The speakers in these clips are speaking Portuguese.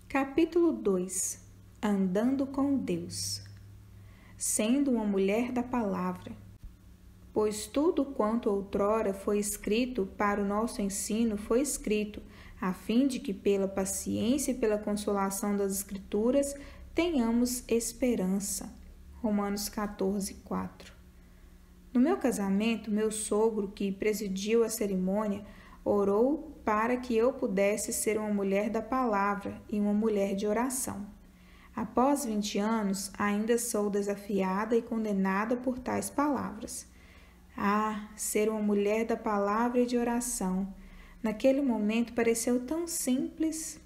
Capítulo 2 Andando com Deus. Sendo uma mulher da palavra. Pois tudo quanto outrora foi escrito para o nosso ensino foi escrito, a fim de que pela paciência e pela consolação das Escrituras tenhamos esperança. Romanos 14:4. No meu casamento, meu sogro, que presidiu a cerimônia, orou para que eu pudesse ser uma mulher da palavra e uma mulher de oração. Após 20 anos, ainda sou desafiada e condenada por tais palavras. Ser uma mulher da palavra e de oração. Naquele momento pareceu tão simples.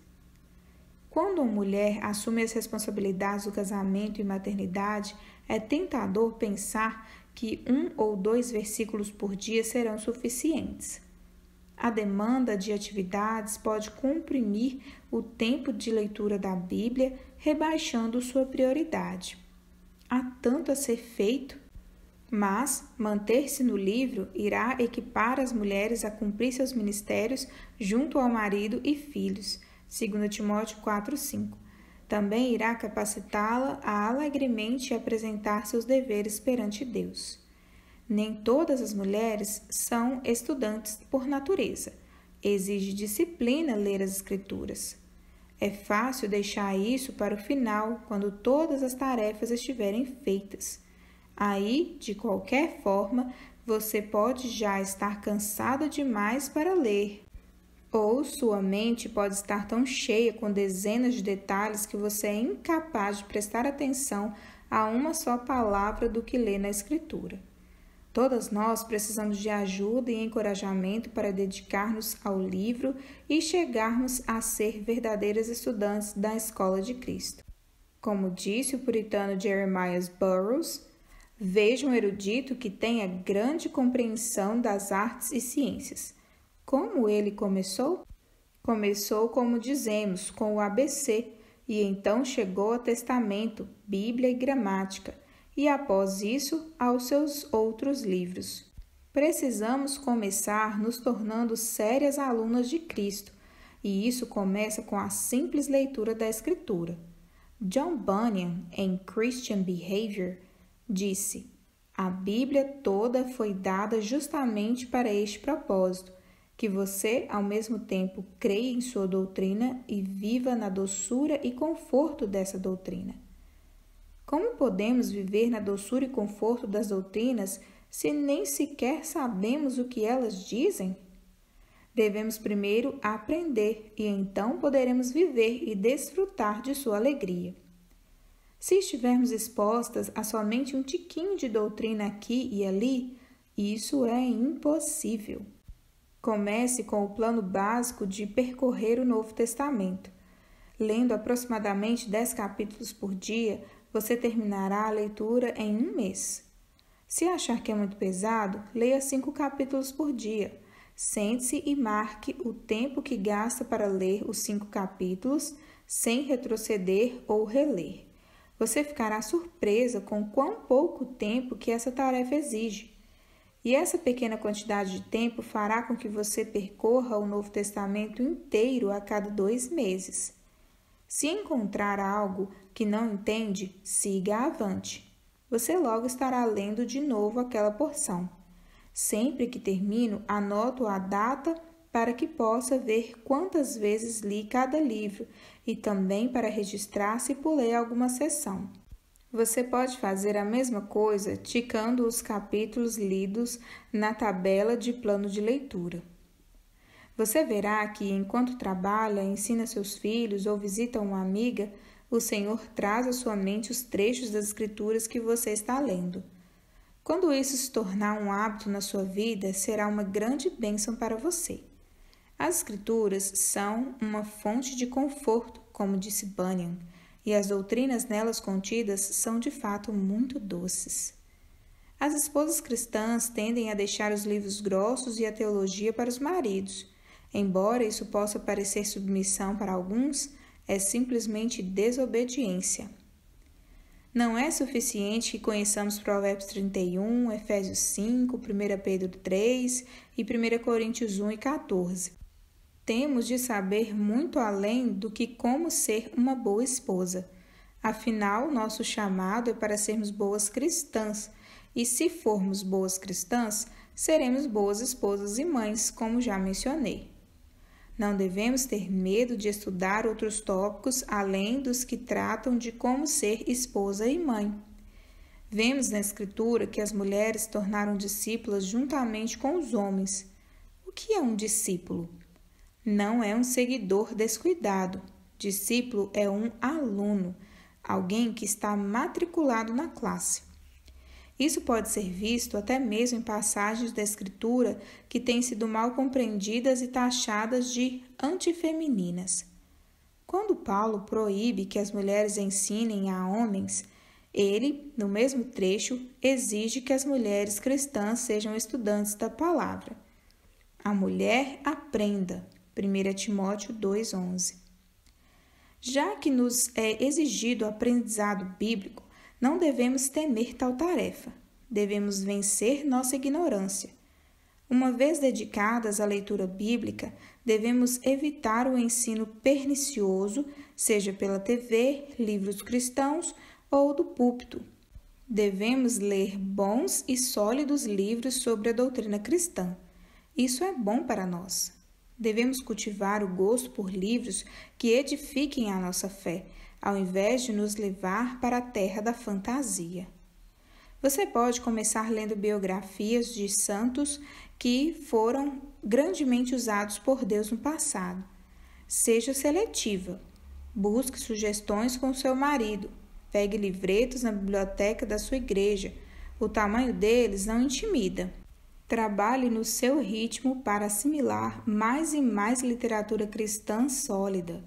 Quando uma mulher assume as responsabilidades do casamento e maternidade, é tentador pensar que 1 ou 2 versículos por dia serão suficientes. A demanda de atividades pode comprimir o tempo de leitura da Bíblia, rebaixando sua prioridade. Há tanto a ser feito, mas manter-se no livro irá equipar as mulheres a cumprir seus ministérios junto ao marido e filhos, 2 Timóteo 4:5. Também irá capacitá-la a alegremente apresentar seus deveres perante Deus. Nem todas as mulheres são estudantes por natureza. Exige disciplina ler as Escrituras. É fácil deixar isso para o final, quando todas as tarefas estiverem feitas. Aí, de qualquer forma, você pode já estar cansada demais para ler. Ou sua mente pode estar tão cheia com dezenas de detalhes que você é incapaz de prestar atenção a uma só palavra do que lê na Escritura. Todas nós precisamos de ajuda e encorajamento para dedicar-nos ao livro e chegarmos a ser verdadeiras estudantes da Escola de Cristo. Como disse o puritano Jeremiah Burroughs, veja um erudito que tenha grande compreensão das artes e ciências. Como ele começou? Começou, como dizemos, com o ABC, e então chegou ao Testamento, Bíblia e Gramática, e após isso aos seus outros livros. Precisamos começar nos tornando sérias alunas de Cristo, e isso começa com a simples leitura da Escritura. John Bunyan, em Christian Behavior, disse: a Bíblia toda foi dada justamente para este propósito, que você, ao mesmo tempo, creia em sua doutrina e viva na doçura e conforto dessa doutrina. Como podemos viver na doçura e conforto das doutrinas se nem sequer sabemos o que elas dizem? Devemos primeiro aprender e então poderemos viver e desfrutar de sua alegria. Se estivermos expostas a somente um tiquinho de doutrina aqui e ali, isso é impossível. Comece com o plano básico de percorrer o Novo Testamento. Lendo aproximadamente 10 capítulos por dia, você terminará a leitura em 1 mês. Se achar que é muito pesado, leia 5 capítulos por dia. Sente-se e marque o tempo que gasta para ler os 5 capítulos, sem retroceder ou reler. Você ficará surpresa com quão pouco tempo que essa tarefa exige. E essa pequena quantidade de tempo fará com que você percorra o Novo Testamento inteiro a cada 2 meses. Se encontrar algo que não entende, siga avante. Você logo estará lendo de novo aquela porção. Sempre que termino, anoto a data para que possa ver quantas vezes li cada livro e também para registrar se pulei alguma seção. Você pode fazer a mesma coisa ticando os capítulos lidos na tabela de plano de leitura. Você verá que, enquanto trabalha, ensina seus filhos ou visita uma amiga, o Senhor traz à sua mente os trechos das Escrituras que você está lendo. Quando isso se tornar um hábito na sua vida, será uma grande bênção para você. As Escrituras são uma fonte de conforto, como disse Bunyan, e as doutrinas nelas contidas são de fato muito doces. As esposas cristãs tendem a deixar os livros grossos e a teologia para os maridos. Embora isso possa parecer submissão para alguns, é simplesmente desobediência. Não é suficiente que conheçamos Provérbios 31, Efésios 5, 1 Pedro 3 e 1 Coríntios 1 e 14. temos de saber muito além do que como ser uma boa esposa. Afinal, nosso chamado é para sermos boas cristãs, e se formos boas cristãs, seremos boas esposas e mães, como já mencionei. Não devemos ter medo de estudar outros tópicos além dos que tratam de como ser esposa e mãe. Vemos na Escritura que as mulheres se tornaram discípulas juntamente com os homens. O que é um discípulo? Não é um seguidor descuidado. Discípulo é um aluno, alguém que está matriculado na classe. Isso pode ser visto até mesmo em passagens da Escritura que têm sido mal compreendidas e taxadas de antifemininas. Quando Paulo proíbe que as mulheres ensinem a homens, ele, no mesmo trecho, exige que as mulheres cristãs sejam estudantes da palavra. A mulher aprenda, 1 Timóteo 2,11. Já que nos é exigido o aprendizado bíblico, não devemos temer tal tarefa. Devemos vencer nossa ignorância. Uma vez dedicadas à leitura bíblica, devemos evitar o ensino pernicioso, seja pela TV, livros cristãos ou do púlpito. Devemos ler bons e sólidos livros sobre a doutrina cristã. Isso é bom para nós. Devemos cultivar o gosto por livros que edifiquem a nossa fé, ao invés de nos levar para a terra da fantasia. Você pode começar lendo biografias de santos que foram grandemente usados por Deus no passado. Seja seletiva. Busque sugestões com seu marido. Pegue livretos na biblioteca da sua igreja. O tamanho deles não intimida. Trabalhe no seu ritmo para assimilar mais e mais literatura cristã sólida.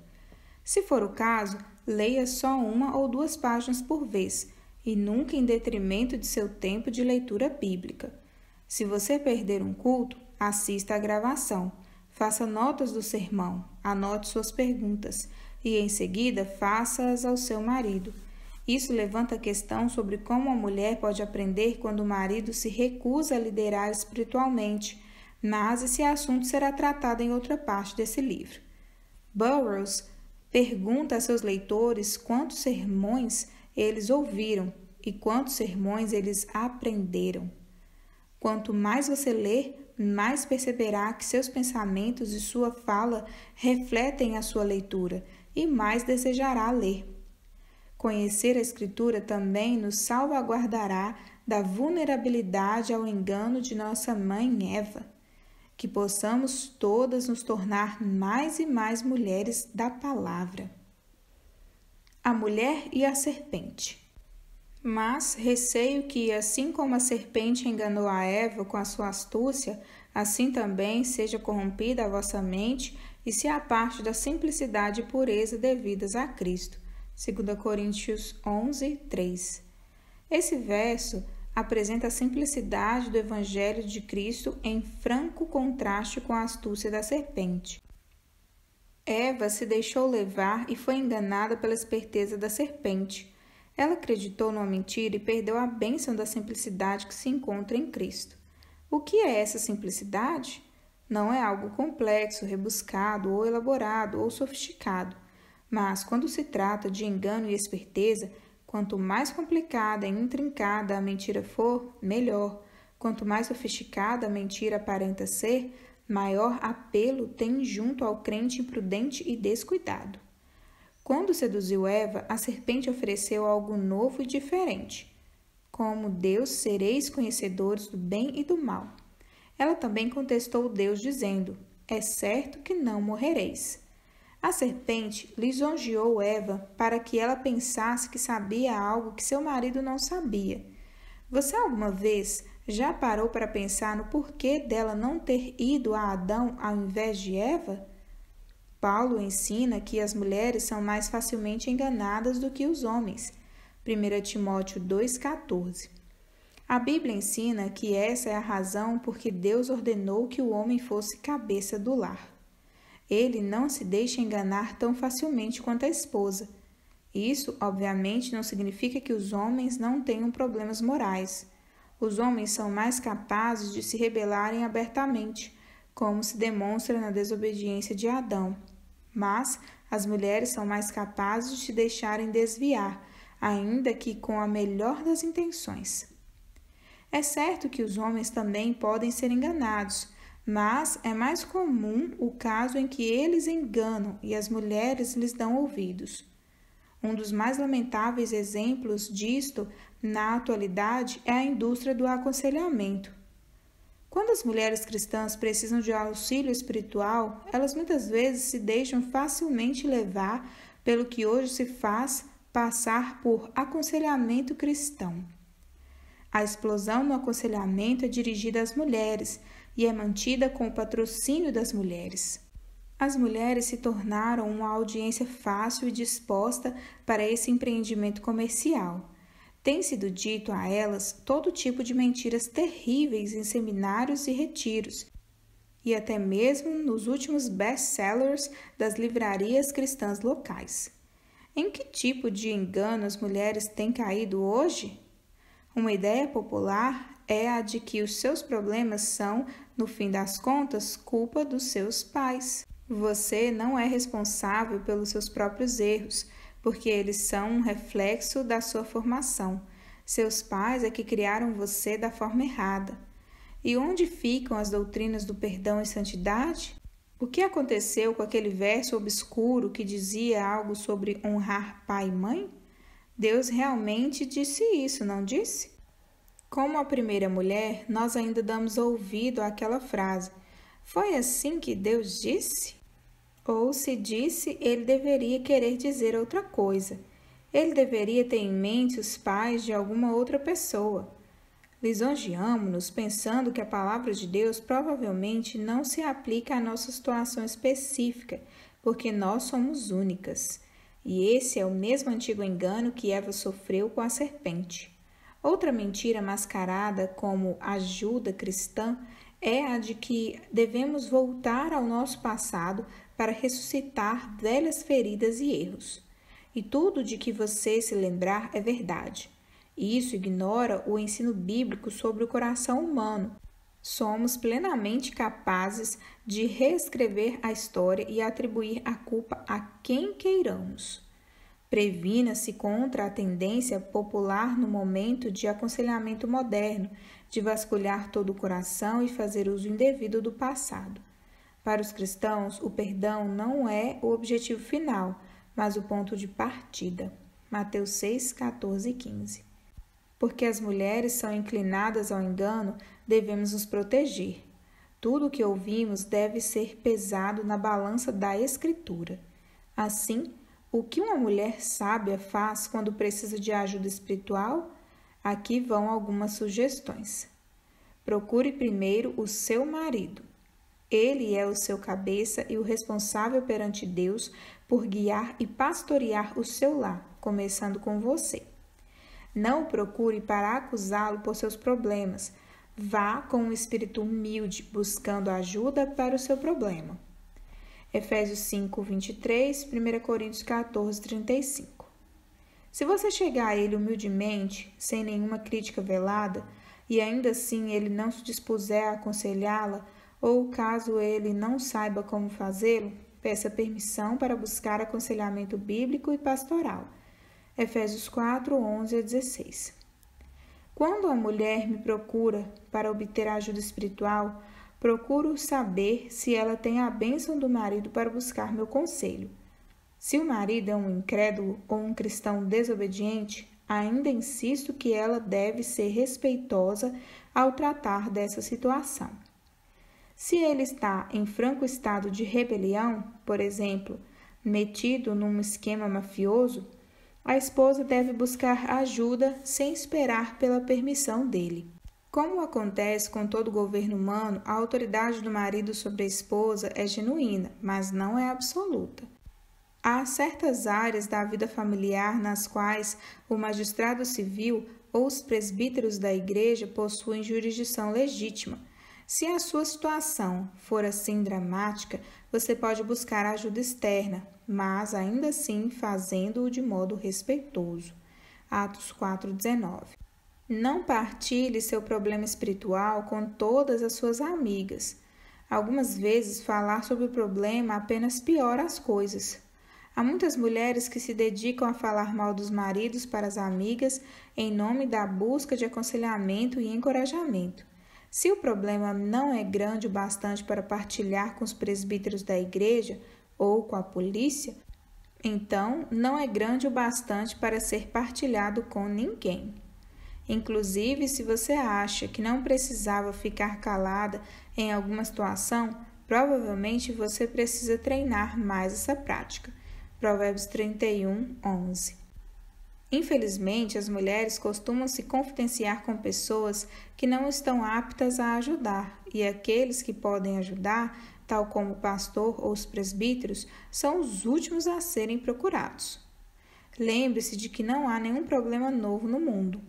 Se for o caso, leia só 1 ou 2 páginas por vez e nunca em detrimento de seu tempo de leitura bíblica. Se você perder um culto, assista à gravação, faça notas do sermão, anote suas perguntas e, em seguida, faça-as ao seu marido. Isso levanta a questão sobre como a mulher pode aprender quando o marido se recusa a liderar espiritualmente, mas esse assunto será tratado em outra parte desse livro. Burroughs pergunta a seus leitores quantos sermões eles ouviram e quantos sermões eles aprenderam. Quanto mais você ler, mais perceberá que seus pensamentos e sua fala refletem a sua leitura e mais desejará ler. Conhecer a Escritura também nos salvaguardará da vulnerabilidade ao engano de nossa mãe Eva. Que possamos todas nos tornar mais e mais mulheres da palavra. A mulher e a serpente. Mas receio que, assim como a serpente enganou a Eva com a sua astúcia, assim também seja corrompida a vossa mente e se aparte da simplicidade e pureza devidas a Cristo. 2 Coríntios 11, 3. Esse verso apresenta a simplicidade do Evangelho de Cristo em franco contraste com a astúcia da serpente. Eva se deixou levar e foi enganada pela esperteza da serpente. Ela acreditou numa mentira e perdeu a bênção da simplicidade que se encontra em Cristo. O que é essa simplicidade? Não é algo complexo, rebuscado ou elaborado ou sofisticado. Mas, quando se trata de engano e esperteza, quanto mais complicada e intrincada a mentira for, melhor. Quanto mais sofisticada a mentira aparenta ser, maior apelo tem junto ao crente imprudente e descuidado. Quando seduziu Eva, a serpente ofereceu algo novo e diferente. Como Deus, sereis conhecedores do bem e do mal. Ela também contestou Deus, dizendo: é certo que não morrereis. A serpente lisonjeou Eva para que ela pensasse que sabia algo que seu marido não sabia. Você alguma vez já parou para pensar no porquê dela não ter ido a Adão ao invés de Eva? Paulo ensina que as mulheres são mais facilmente enganadas do que os homens. 1 Timóteo 2,14. A Bíblia ensina que essa é a razão por que Deus ordenou que o homem fosse cabeça do lar. Ele não se deixa enganar tão facilmente quanto a esposa. Isso, obviamente, não significa que os homens não tenham problemas morais. Os homens são mais capazes de se rebelarem abertamente, como se demonstra na desobediência de Adão. Mas as mulheres são mais capazes de se deixarem desviar, ainda que com a melhor das intenções. É certo que os homens também podem ser enganados, mas é mais comum o caso em que eles enganam e as mulheres lhes dão ouvidos. Um dos mais lamentáveis exemplos disto na atualidade é a indústria do aconselhamento. Quando as mulheres cristãs precisam de auxílio espiritual, elas muitas vezes se deixam facilmente levar pelo que hoje se faz passar por aconselhamento cristão. A explosão no aconselhamento é dirigida às mulheres e é mantida com o patrocínio das mulheres. As mulheres se tornaram uma audiência fácil e disposta para esse empreendimento comercial. Tem sido dito a elas todo tipo de mentiras terríveis em seminários e retiros, e até mesmo nos últimos best-sellers das livrarias cristãs locais. Em que tipo de engano as mulheres têm caído hoje? Uma ideia popular é a de que os seus problemas são, no fim das contas, culpa dos seus pais. Você não é responsável pelos seus próprios erros, porque eles são um reflexo da sua formação. Seus pais é que criaram você da forma errada. E onde ficam as doutrinas do perdão e santidade? O que aconteceu com aquele verso obscuro que dizia algo sobre honrar pai e mãe? Deus realmente disse isso, não disse? Como a primeira mulher, nós ainda damos ouvido àquela frase: foi assim que Deus disse? Ou se disse, ele deveria querer dizer outra coisa. Ele deveria ter em mente os pais de alguma outra pessoa. Lisonjeamo-nos pensando que a palavra de Deus provavelmente não se aplica à nossa situação específica, porque nós somos únicas. E esse é o mesmo antigo engano que Eva sofreu com a serpente. Outra mentira mascarada como ajuda cristã é a de que devemos voltar ao nosso passado para ressuscitar velhas feridas e erros. E tudo de que você se lembrar é verdade. Isso ignora o ensino bíblico sobre o coração humano. Somos plenamente capazes de reescrever a história e atribuir a culpa a quem queiramos. Previna-se contra a tendência popular no momento de aconselhamento moderno, de vasculhar todo o coração e fazer uso indevido do passado. Para os cristãos, o perdão não é o objetivo final, mas o ponto de partida. Mateus 6, 14 e 15. Porque as mulheres são inclinadas ao engano, devemos nos proteger. Tudo o que ouvimos deve ser pesado na balança da Escritura. Assim, o que uma mulher sábia faz quando precisa de ajuda espiritual? Aqui vão algumas sugestões. Procure primeiro o seu marido. Ele é o seu cabeça e o responsável perante Deus por guiar e pastorear o seu lar, começando com você. Não o procure para acusá-lo por seus problemas. Vá com um espírito humilde, buscando ajuda para o seu problema. Efésios 5, 23, 1 Coríntios 14, 35. Se você chegar a ele humildemente, sem nenhuma crítica velada, e ainda assim ele não se dispuser a aconselhá-la, ou caso ele não saiba como fazê-lo, peça permissão para buscar aconselhamento bíblico e pastoral. Efésios 4, 11 a 16. Quando a mulher me procura para obter ajuda espiritual, procuro saber se ela tem a bênção do marido para buscar meu conselho. Se o marido é um incrédulo ou um cristão desobediente, ainda insisto que ela deve ser respeitosa ao tratar dessa situação. Se ele está em franco estado de rebelião, por exemplo, metido num esquema mafioso, a esposa deve buscar ajuda sem esperar pela permissão dele. Como acontece com todo governo humano, a autoridade do marido sobre a esposa é genuína, mas não é absoluta. Há certas áreas da vida familiar nas quais o magistrado civil ou os presbíteros da igreja possuem jurisdição legítima. Se a sua situação for assim dramática, você pode buscar ajuda externa, mas ainda assim fazendo-o de modo respeitoso. Atos 4:19. Não partilhe seu problema espiritual com todas as suas amigas. Algumas vezes, falar sobre o problema apenas piora as coisas. Há muitas mulheres que se dedicam a falar mal dos maridos para as amigas em nome da busca de aconselhamento e encorajamento. Se o problema não é grande o bastante para partilhar com os presbíteros da igreja ou com a polícia, então não é grande o bastante para ser partilhado com ninguém. Inclusive, se você acha que não precisava ficar calada em alguma situação, provavelmente você precisa treinar mais essa prática. Provérbios 31, 11. Infelizmente, as mulheres costumam se confidenciar com pessoas que não estão aptas a ajudar, e aqueles que podem ajudar, tal como o pastor ou os presbíteros, são os últimos a serem procurados. Lembre-se de que não há nenhum problema novo no mundo.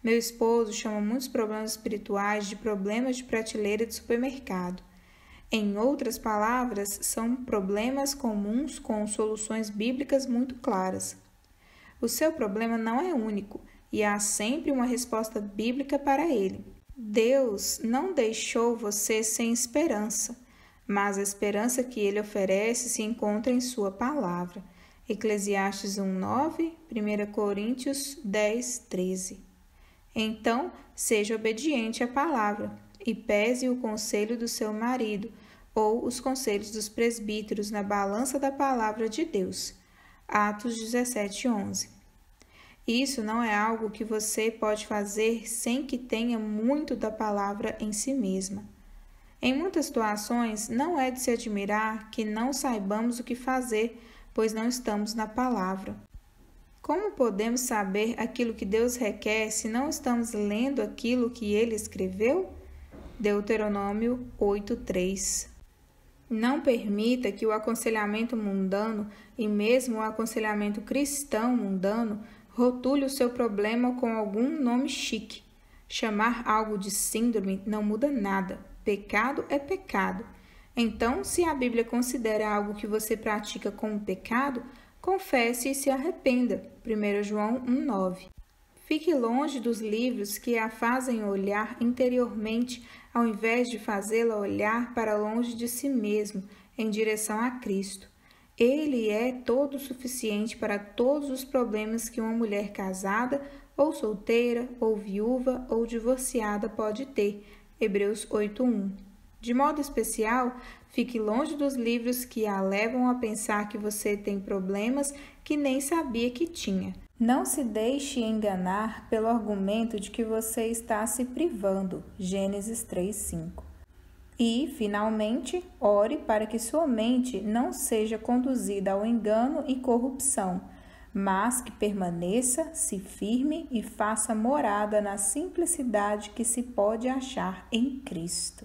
Meu esposo chama muitos problemas espirituais de problemas de prateleira de supermercado. Em outras palavras, são problemas comuns com soluções bíblicas muito claras. O seu problema não é único e há sempre uma resposta bíblica para ele. Deus não deixou você sem esperança, mas a esperança que ele oferece se encontra em sua palavra. Eclesiastes 1:9, 1 Coríntios 10:13. Então, seja obediente à palavra e pese o conselho do seu marido ou os conselhos dos presbíteros na balança da palavra de Deus. Atos 17:11. Isso não é algo que você pode fazer sem que tenha muito da palavra em si mesma. Em muitas situações, não é de se admirar que não saibamos o que fazer, pois não estamos na palavra. Como podemos saber aquilo que Deus requer se não estamos lendo aquilo que Ele escreveu? Deuteronômio 8:3. Não permita que o aconselhamento mundano e mesmo o aconselhamento cristão mundano rotule o seu problema com algum nome chique. Chamar algo de síndrome não muda nada. Pecado é pecado. Então, se a Bíblia considera algo que você pratica como pecado, confesse e se arrependa. 1 João 1:9. Fique longe dos livros que a fazem olhar interiormente, ao invés de fazê-la olhar para longe de si mesmo, em direção a Cristo. Ele é todo o suficiente para todos os problemas que uma mulher casada, ou solteira, ou viúva, ou divorciada pode ter. Hebreus 8:1. De modo especial, fique longe dos livros que a levam a pensar que você tem problemas que nem sabia que tinha. Não se deixe enganar pelo argumento de que você está se privando. Gênesis 3:5. E, finalmente, ore para que sua mente não seja conduzida ao engano e corrupção, mas que permaneça, se firme e faça morada na simplicidade que se pode achar em Cristo.